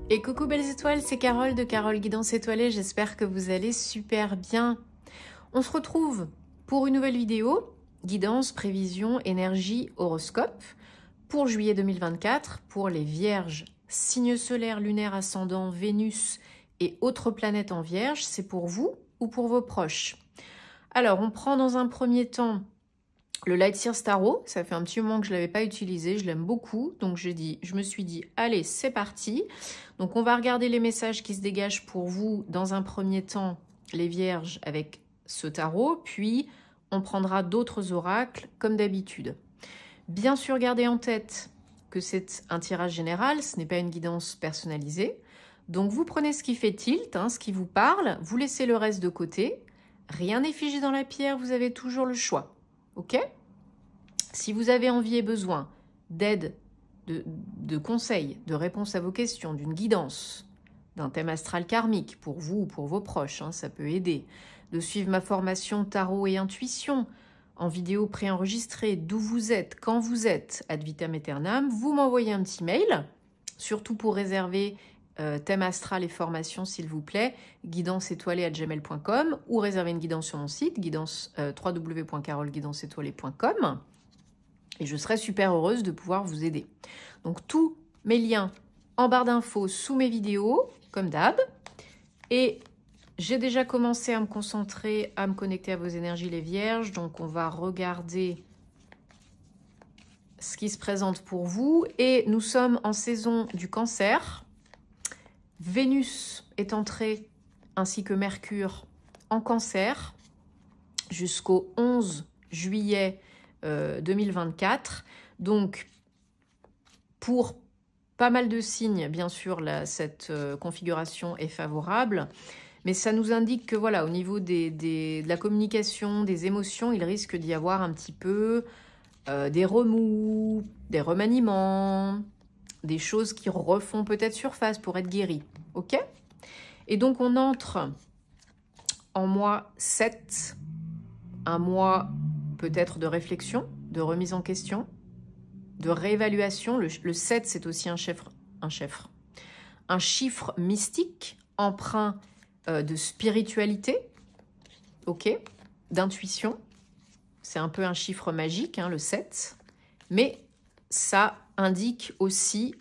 Et coucou belles étoiles, c'est Carole de Carole Guidance Étoilée, j'espère que vous allez super bien. On se retrouve pour une nouvelle vidéo, guidance, prévision, énergie, horoscope, pour juillet 2024, pour les vierges, signe solaire, lunaire, ascendant, Vénus et autres planètes en vierge, c'est pour vous ou pour vos proches. Alors, on prend dans un premier temps le Light Seers Tarot, ça fait un petit moment que je ne l'avais pas utilisé, je l'aime beaucoup, donc je me suis dit, allez, c'est parti. Donc on va regarder les messages qui se dégagent pour vous dans un premier temps, les vierges, avec ce tarot, puis on prendra d'autres oracles comme d'habitude. Bien sûr, gardez en tête que c'est un tirage général, ce n'est pas une guidance personnalisée. Donc vous prenez ce qui fait tilt, ce qui vous parle, vous laissez le reste de côté. Rien n'est figé dans la pierre, vous avez toujours le choix. Ok? Si vous avez envie et besoin d'aide, de conseils, de réponses à vos questions, d'une guidance, d'un thème astral karmique pour vous ou pour vos proches, ça peut aider, de suivre ma formation tarot et intuition en vidéo préenregistrée, d'où vous êtes, quand vous êtes, ad vitam aeternam, vous m'envoyez un petit mail, surtout pour réserver thème astral et formation s'il vous plaît, guidanceétoilée@gmail.com ou réserver une guidance sur mon site, www.caroleguidanceétoilée.com et je serai super heureuse de pouvoir vous aider. Donc tous mes liens en barre d'infos sous mes vidéos, comme d'hab, et j'ai déjà commencé à me concentrer, à me connecter à vos énergies les vierges, donc on va regarder ce qui se présente pour vous, et nous sommes en saison du Cancer. Vénus est entrée, ainsi que Mercure, en Cancer jusqu'au 11 juillet 2024. Donc, pour pas mal de signes, bien sûr, cette configuration est favorable. Mais ça nous indique que, voilà, au niveau de la communication, des émotions, il risque d'y avoir un petit peu des remous, des remaniements, des choses qui refont peut-être surface pour être guéries. Ok? Et donc, on entre en mois 7, un mois peut-être de réflexion, de remise en question, de réévaluation. Le 7, c'est aussi un chiffre mystique, empreint de spiritualité, ok, d'intuition. C'est un peu un chiffre magique, le 7, mais ça indique aussi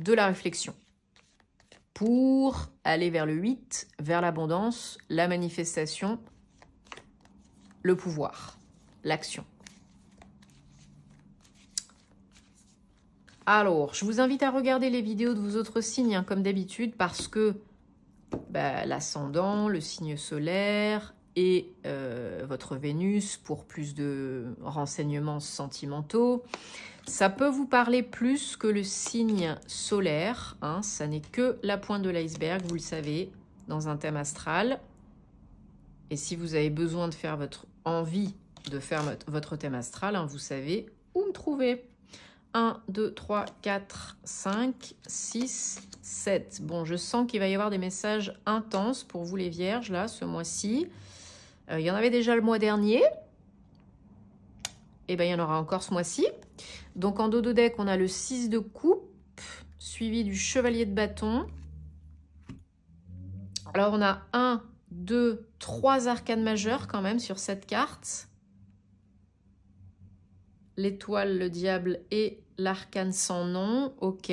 de la réflexion pour aller vers le 8, vers l'abondance, la manifestation, le pouvoir, l'action. Alors, je vous invite à regarder les vidéos de vos autres signes, comme d'habitude, parce que l'ascendant, le signe solaire et votre Vénus, pour plus de renseignements sentimentaux, ça peut vous parler plus que le signe solaire. Ça n'est que la pointe de l'iceberg, vous le savez, dans un thème astral. Et si vous avez besoin de faire envie de faire votre thème astral, vous savez où me trouver. 1, 2, 3, 4, 5, 6, 7. Bon, je sens qu'il va y avoir des messages intenses pour vous les vierges, là, ce mois-ci. Il y en avait déjà le mois dernier. Et bien, il y en aura encore ce mois-ci. Donc, en dos de deck, on a le 6 de coupe, suivi du chevalier de bâton. Alors, on a 1, 2, 3 arcanes majeures quand même sur cette carte. L'étoile, le diable et l'arcane sans nom. Ok.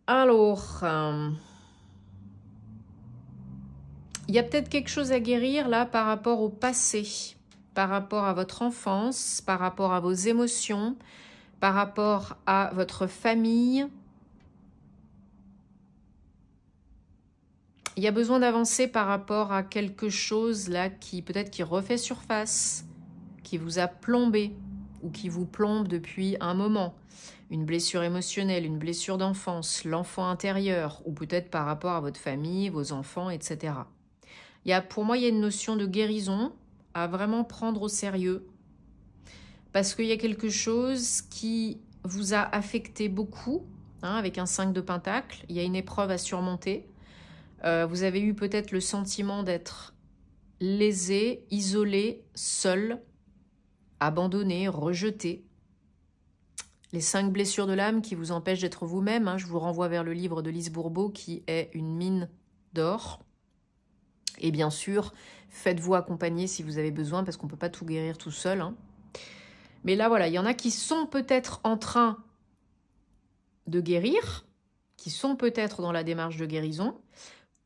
Alors, il y a peut-être quelque chose à guérir là par rapport au passé, par rapport à votre enfance, par rapport à vos émotions, par rapport à votre famille. Il y a besoin d'avancer par rapport à quelque chose là qui peut-être qui refait surface, qui vous a plombé ou qui vous plombe depuis un moment. Une blessure émotionnelle, une blessure d'enfance, l'enfant intérieur, ou peut-être par rapport à votre famille, vos enfants, etc. Pour moi, il y a une notion de guérison à vraiment prendre au sérieux, parce qu'il y a quelque chose qui vous a affecté beaucoup, avec un 5 de pentacle. Il y a une épreuve à surmonter. Vous avez eu peut-être le sentiment d'être lésé, isolé, seul, abandonné, rejeté. Les 5 blessures de l'âme qui vous empêchent d'être vous-même. Hein. Je vous renvoie vers le livre de Lise Bourbeau qui est une mine d'or. Et bien sûr, faites-vous accompagner si vous avez besoin parce qu'on ne peut pas tout guérir tout seul. Hein. Mais là, voilà, il y en a qui sont peut-être en train de guérir, qui sont peut-être dans la démarche de guérison,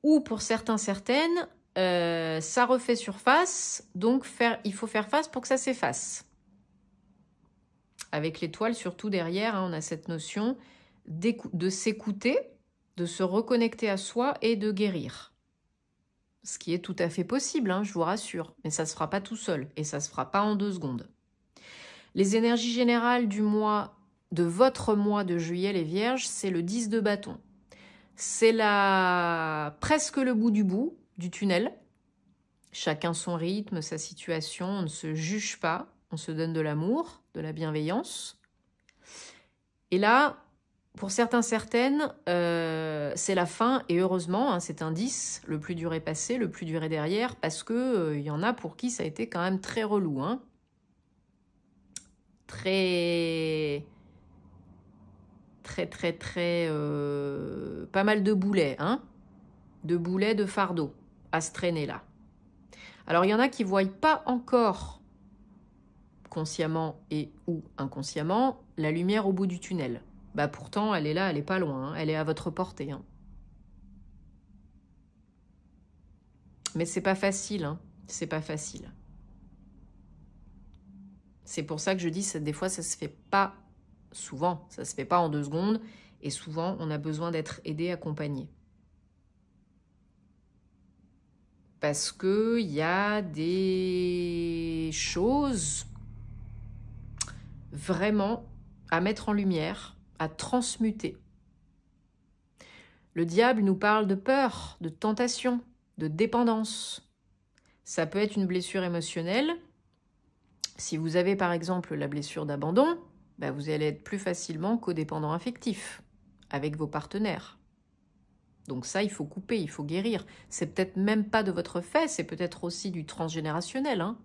ou pour certains, certaines, ça refait surface, donc il faut faire face pour que ça s'efface. Avec l'étoile, surtout derrière, hein, on a cette notion de s'écouter, de se reconnecter à soi et de guérir. Ce qui est tout à fait possible, hein, je vous rassure, mais ça ne se fera pas tout seul et ça ne se fera pas en 2 secondes. Les énergies générales du mois, de votre mois de juillet, les Vierges, c'est le 10 de bâton. C'est presque le bout du tunnel. Chacun son rythme, sa situation, on ne se juge pas, on se donne de l'amour, de la bienveillance. Et là, pour certains, certaines, c'est la fin, et heureusement, hein, c'est un 10, le plus dur est passé, le plus dur est derrière, parce que y en a pour qui ça a été quand même très relou. Hein. Pas mal de boulets, hein, de boulets, de fardeaux à se traîner là. Alors, il y en a qui ne voient pas encore, consciemment et ou inconsciemment, la lumière au bout du tunnel. Bah pourtant, elle est là, elle n'est pas loin, hein, elle est à votre portée. Hein. Mais c'est pas facile, hein, c'est pas facile. C'est pour ça que je dis, des fois, ça se fait pas souvent, ça se fait pas en 2 secondes, et souvent, on a besoin d'être aidé, accompagné. Parce qu'il y a des choses vraiment à mettre en lumière, à transmuter. Le diable nous parle de peur, de tentation, de dépendance. Ça peut être une blessure émotionnelle. Si vous avez par exemple la blessure d'abandon, bah vous allez être plus facilement codépendant affectif avec vos partenaires. Donc ça, il faut couper, il faut guérir. C'est peut-être même pas de votre fait, c'est peut-être aussi du transgénérationnel. Hein.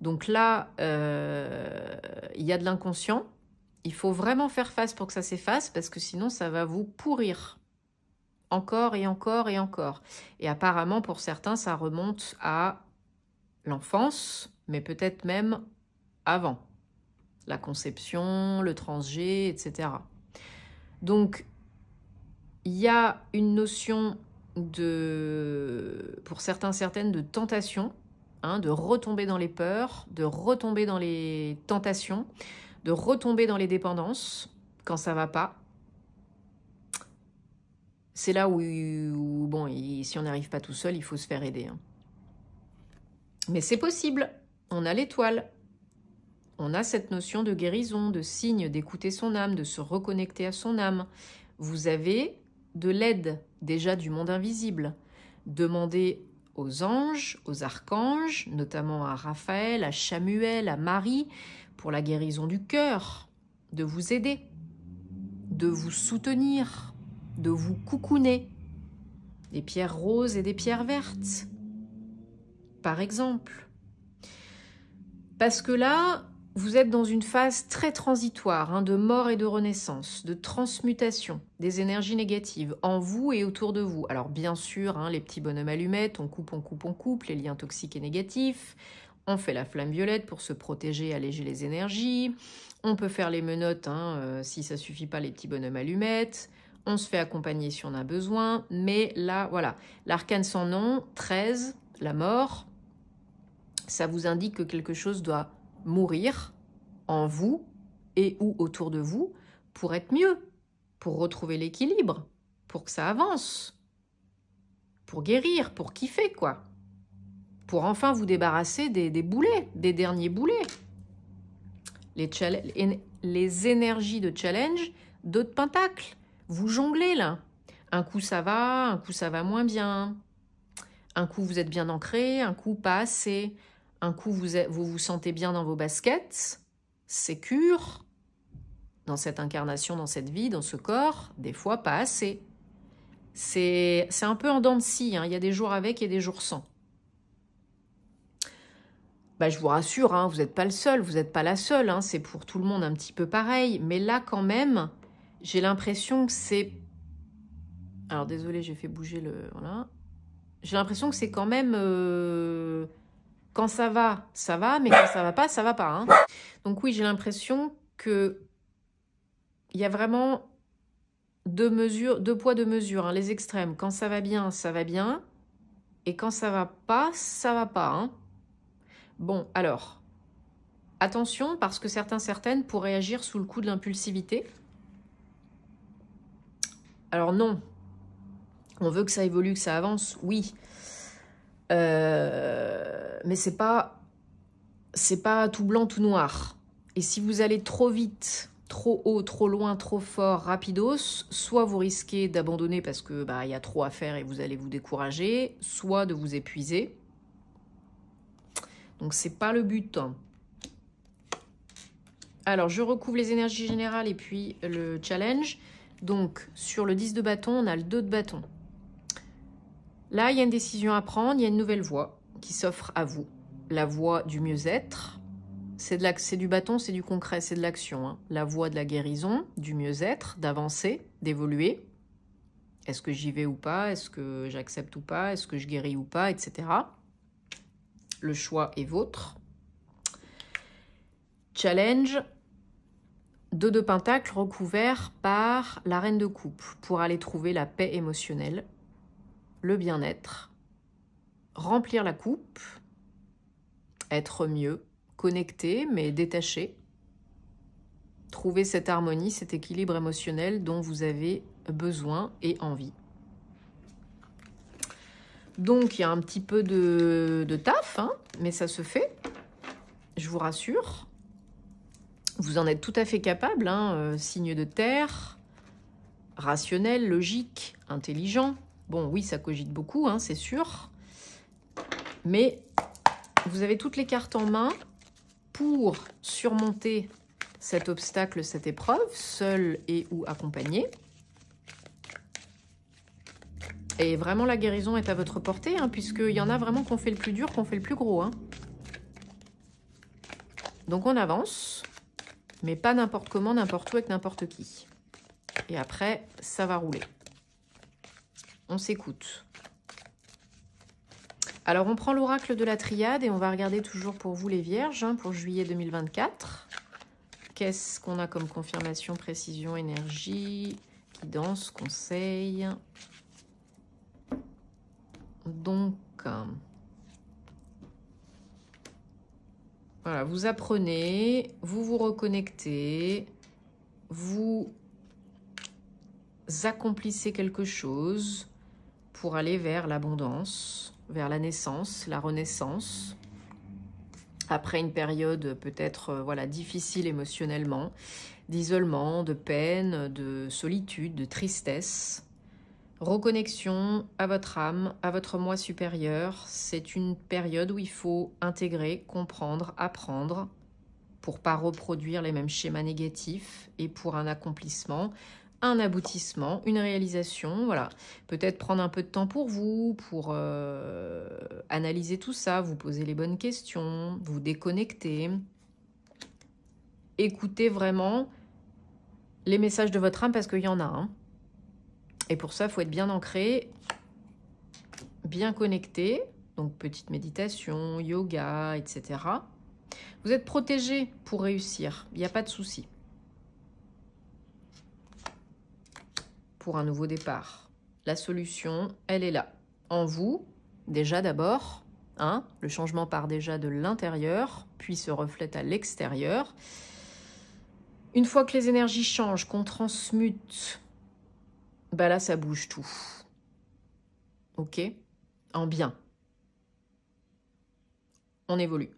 Donc là, il y a de l'inconscient. Il faut vraiment faire face pour que ça s'efface parce que sinon, ça va vous pourrir. Encore et encore et encore. Et apparemment, pour certains, ça remonte à l'enfance, mais peut-être même avant. La conception, le transgé, etc. Donc, il y a une notion pour certains, certaines, de tentation, hein, de retomber dans les peurs, de retomber dans les tentations, de retomber dans les dépendances quand ça ne va pas. C'est là où bon, si on n'arrive pas tout seul, il faut se faire aider. Hein. Mais c'est possible, on a l'étoile. On a cette notion de guérison, de signe, d'écouter son âme, de se reconnecter à son âme. Vous avez de l'aide déjà du monde invisible. Demandez aux anges, aux archanges, notamment à Raphaël, à Chamuel, à Marie, pour la guérison du cœur, de vous aider, de vous soutenir, de vous coucouner. Des pierres roses et des pierres vertes, par exemple. Parce que là, vous êtes dans une phase très transitoire, hein, de mort et de renaissance, de transmutation des énergies négatives en vous et autour de vous. Alors bien sûr, hein, les petits bonhommes allumettes, on coupe, les liens toxiques et négatifs. On fait la flamme violette pour se protéger et alléger les énergies. On peut faire les menottes, hein, si ça ne suffit pas, les petits bonhommes allumettes. On se fait accompagner si on a besoin. Mais là, voilà, l'arcane sans nom, 13, la mort, ça vous indique que quelque chose doit mourir en vous et ou autour de vous pour être mieux, pour retrouver l'équilibre, pour que ça avance, pour guérir, pour kiffer, quoi. Pour enfin vous débarrasser des boulets, des derniers boulets. Les énergies de challenge, d'autres pentacles. Vous jonglez, là. Un coup, ça va moins bien. Un coup, vous êtes bien ancré, un coup, pas assez. Un coup, vous vous sentez bien dans vos baskets, sécure, dans cette incarnation, dans cette vie, dans ce corps, des fois pas assez. C'est un peu en dents de scie, hein. Il y a des jours avec et des jours sans. Bah, je vous rassure, hein, vous n'êtes pas le seul, vous n'êtes pas la seule, hein, c'est pour tout le monde un petit peu pareil. Mais là, quand même, j'ai l'impression que c'est... Alors, désolé, j'ai fait bouger le... Voilà. J'ai l'impression que c'est quand même... Quand ça va, mais quand ça va pas. Hein. Donc oui, j'ai l'impression que il y a vraiment deux poids, deux mesures, hein, les extrêmes. Quand ça va bien, et quand ça va pas, hein. Bon, alors, attention, parce que certaines pourraient agir sous le coup de l'impulsivité. Alors non, on veut que ça évolue, que ça avance, oui. Mais c'est pas tout blanc, tout noir. Et si vous allez trop vite, trop haut, trop loin, trop fort, rapidos, soit vous risquez d'abandonner parce que y a trop à faire et vous allez vous décourager, soit de vous épuiser. Donc c'est pas le but. Alors je recouvre les énergies générales et puis le challenge. Donc sur le 10 de bâton, on a le 2 de bâton. Là, il y a une décision à prendre, il y a une nouvelle voie qui s'offre à vous. La voie du mieux-être. C'est du bâton, c'est du concret, c'est de l'action. Hein. La voie de la guérison, du mieux-être, d'avancer, d'évoluer. Est-ce que j'y vais ou pas? Est-ce que j'accepte ou pas? Est-ce que je guéris ou pas? Etc. Le choix est vôtre. Challenge. 2 de pentacle recouvert par la reine de coupe pour aller trouver la paix émotionnelle, le bien-être, remplir la coupe, être mieux, connecté mais détaché, trouver cette harmonie, cet équilibre émotionnel dont vous avez besoin et envie. Donc il y a un petit peu de taf, hein, mais ça se fait, je vous rassure. Vous en êtes tout à fait capable, hein, signe de terre, rationnel, logique, intelligent. Bon, oui, ça cogite beaucoup, hein, c'est sûr. Mais vous avez toutes les cartes en main pour surmonter cet obstacle, cette épreuve, seul et ou accompagné. Et vraiment, la guérison est à votre portée, hein, puisqu'il y en a vraiment qu'on fait le plus dur, qu'on fait le plus gros. Hein. Donc on avance. Mais pas n'importe comment, n'importe où, avec n'importe qui. Et après, ça va rouler. On s'écoute. Alors, on prend l'oracle de la triade et on va regarder toujours pour vous les vierges, hein, pour juillet 2024. Qu'est-ce qu'on a comme confirmation, précision, énergie, guidance, conseil? Donc... Voilà, vous apprenez, vous vous reconnectez, vous accomplissez quelque chose pour aller vers l'abondance, vers la naissance, la renaissance. Après une période peut-être voilà, difficile émotionnellement, d'isolement, de peine, de solitude, de tristesse. Reconnexion à votre âme, à votre moi supérieur. C'est une période où il faut intégrer, comprendre, apprendre pour ne pas reproduire les mêmes schémas négatifs et pour un accomplissement, un aboutissement, une réalisation. Voilà. Peut-être prendre un peu de temps pour vous, pour analyser tout ça, vous poser les bonnes questions, vous déconnecter. Écoutez vraiment les messages de votre âme parce qu'il y en a un. Et pour ça, il faut être bien ancré, bien connecté. Donc, petite méditation, yoga, etc. Vous êtes protégé pour réussir. Il n'y a pas de souci. Pour un nouveau départ. La solution, elle est là. En vous, déjà d'abord. Hein, le changement part déjà de l'intérieur, puis se reflète à l'extérieur. Une fois que les énergies changent, qu'on transmute... Bah là, ça bouge tout. Ok? En bien. On évolue.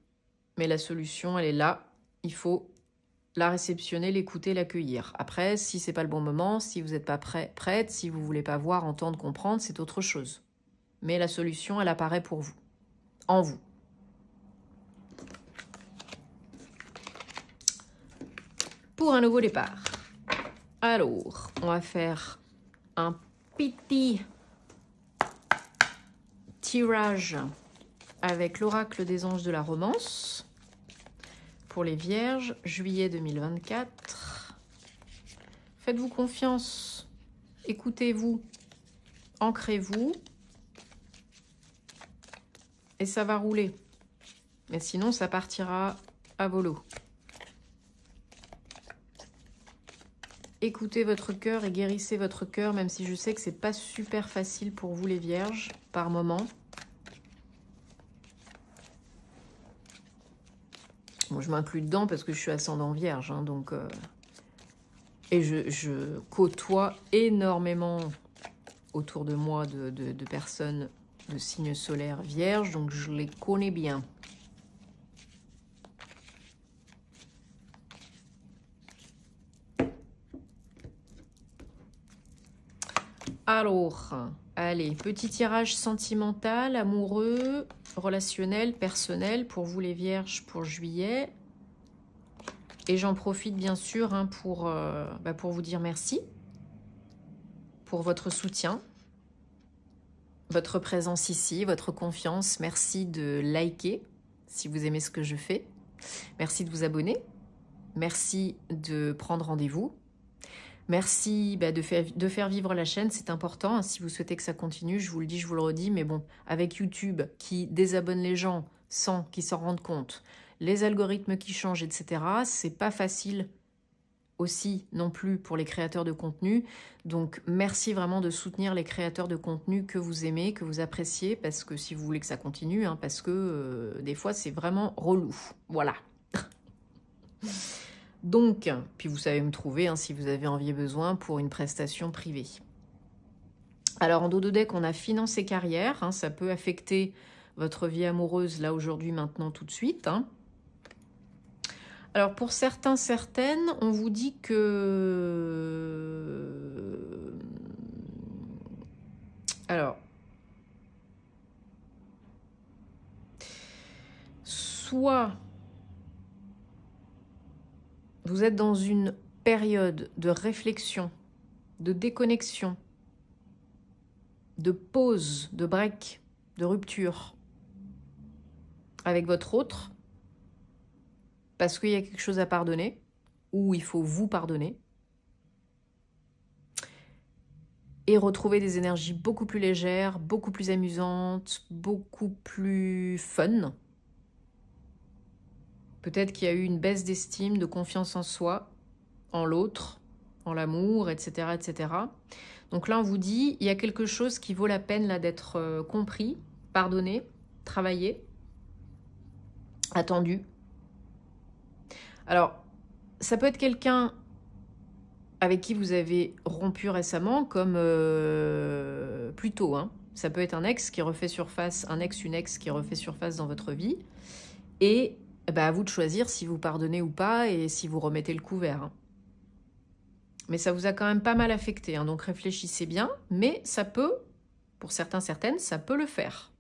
Mais la solution, elle est là. Il faut la réceptionner, l'écouter, l'accueillir. Après, si c'est pas le bon moment, si vous n'êtes pas prête, si vous voulez pas voir, entendre, comprendre, c'est autre chose. Mais la solution, elle apparaît pour vous. En vous. Pour un nouveau départ. Alors, on va faire... un petit tirage avec l'oracle des anges de la romance pour les vierges, juillet 2024. Faites-vous confiance, écoutez-vous, ancrez-vous et ça va rouler. Mais sinon, ça partira à volo. Écoutez votre cœur et guérissez votre cœur, même si je sais que c'est pas super facile pour vous les vierges, par moment. Bon, je m'inclus dedans parce que je suis ascendant vierge, hein, donc... Et je côtoie énormément autour de moi de personnes de signes solaires vierges, donc je les connais bien. Alors, allez, petit tirage sentimental, amoureux, relationnel, personnel pour vous les vierges pour juillet. Et j'en profite bien sûr hein, pour vous dire merci pour votre soutien, votre présence ici, votre confiance. Merci de liker si vous aimez ce que je fais. Merci de vous abonner. Merci de prendre rendez-vous. Merci de faire vivre la chaîne, c'est important. Hein, si vous souhaitez que ça continue, je vous le dis, je vous le redis. Mais bon, avec YouTube qui désabonne les gens sans qu'ils s'en rendent compte, les algorithmes qui changent, etc., c'est pas facile aussi non plus pour les créateurs de contenu. Donc, merci vraiment de soutenir les créateurs de contenu que vous aimez, que vous appréciez, parce que si vous voulez que ça continue, hein, parce que des fois, c'est vraiment relou. Voilà. Donc, puis vous savez me trouver hein, si vous avez envie et besoin pour une prestation privée. Alors, en dos de deck, on a finance et carrière. Hein, ça peut affecter votre vie amoureuse, là, aujourd'hui, maintenant, tout de suite. Hein. Alors, pour certains, certaines, on vous dit que... Alors... Soit... Vous êtes dans une période de réflexion, de déconnexion, de pause, de break, de rupture avec votre autre, parce qu'il y a quelque chose à pardonner, ou il faut vous pardonner, et retrouver des énergies beaucoup plus légères, beaucoup plus amusantes, beaucoup plus fun. Peut-être qu'il y a eu une baisse d'estime, de confiance en soi, en l'autre, en l'amour, etc., etc. Donc là, on vous dit, il y a quelque chose qui vaut la peine là d'être compris, pardonné, travaillé, attendu. Alors, ça peut être quelqu'un avec qui vous avez rompu récemment, comme plus tôt. Hein. Ça peut être un ex qui refait surface, un ex, une ex qui refait surface dans votre vie. Et... à vous de choisir si vous pardonnez ou pas et si vous remettez le couvert. Hein. Mais ça vous a quand même pas mal affecté, hein, donc réfléchissez bien. Mais ça peut, pour certains, certaines, ça peut le faire.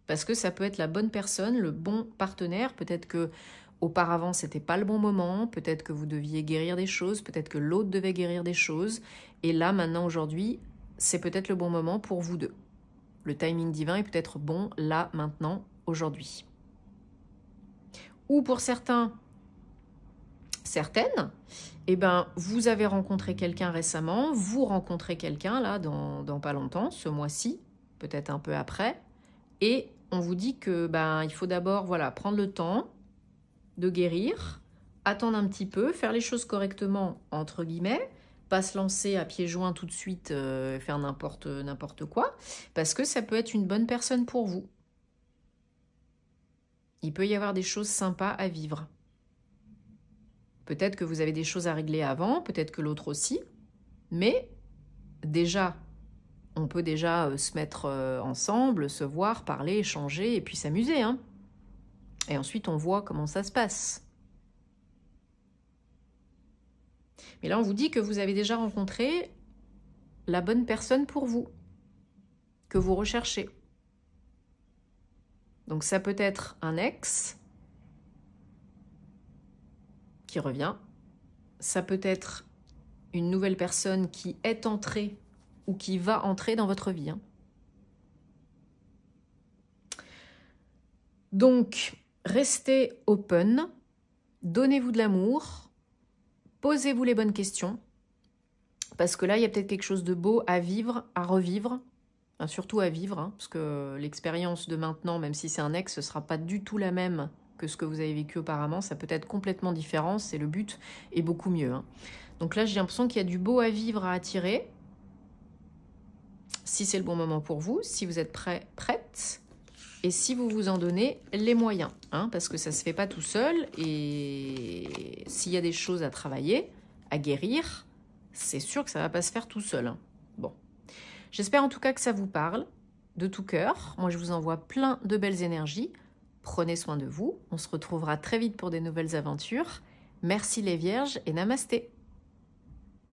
Parce que ça peut être la bonne personne, le bon partenaire. Peut-être que auparavant, c'était pas le bon moment. Peut-être que vous deviez guérir des choses. Peut-être que l'autre devait guérir des choses. Et là, maintenant, aujourd'hui, c'est peut-être le bon moment pour vous deux. Le timing divin est peut-être bon là, maintenant, aujourd'hui. Ou pour certains, certaines, vous avez rencontré quelqu'un récemment, vous rencontrez quelqu'un là dans pas longtemps, ce mois-ci, peut-être un peu après, et on vous dit que il faut d'abord prendre le temps de guérir, attendre un petit peu, faire les choses correctement entre guillemets, pas se lancer à pieds joints tout de suite, faire n'importe quoi, parce que ça peut être une bonne personne pour vous. Il peut y avoir des choses sympas à vivre. Peut-être que vous avez des choses à régler avant, peut-être que l'autre aussi. Mais déjà, on peut déjà se mettre ensemble, se voir, parler, échanger et puis s'amuser. Hein. Et ensuite, on voit comment ça se passe. Mais là, on vous dit que vous avez déjà rencontré la bonne personne pour vous, que vous recherchez. Donc ça peut être un ex qui revient. Ça peut être une nouvelle personne qui est entrée ou qui va entrer dans votre vie. Hein. Donc, restez open, donnez-vous de l'amour, posez-vous les bonnes questions, parce que là, il y a peut-être quelque chose de beau à vivre, à revivre, enfin, surtout à vivre, hein, parce que l'expérience de maintenant, même si c'est un ex, ce ne sera pas du tout la même que ce que vous avez vécu auparavant, ça peut être complètement différent, c'est le but, et beaucoup mieux. Hein. Donc là, j'ai l'impression qu'il y a du beau à vivre, à attirer, si c'est le bon moment pour vous, si vous êtes prêt, prête, et si vous vous en donnez les moyens, hein, parce que ça ne se fait pas tout seul, et s'il y a des choses à travailler, à guérir, c'est sûr que ça ne va pas se faire tout seul. Hein. Bon, j'espère en tout cas que ça vous parle, de tout cœur. Moi, je vous envoie plein de belles énergies. Prenez soin de vous. On se retrouvera très vite pour des nouvelles aventures. Merci les vierges et namasté.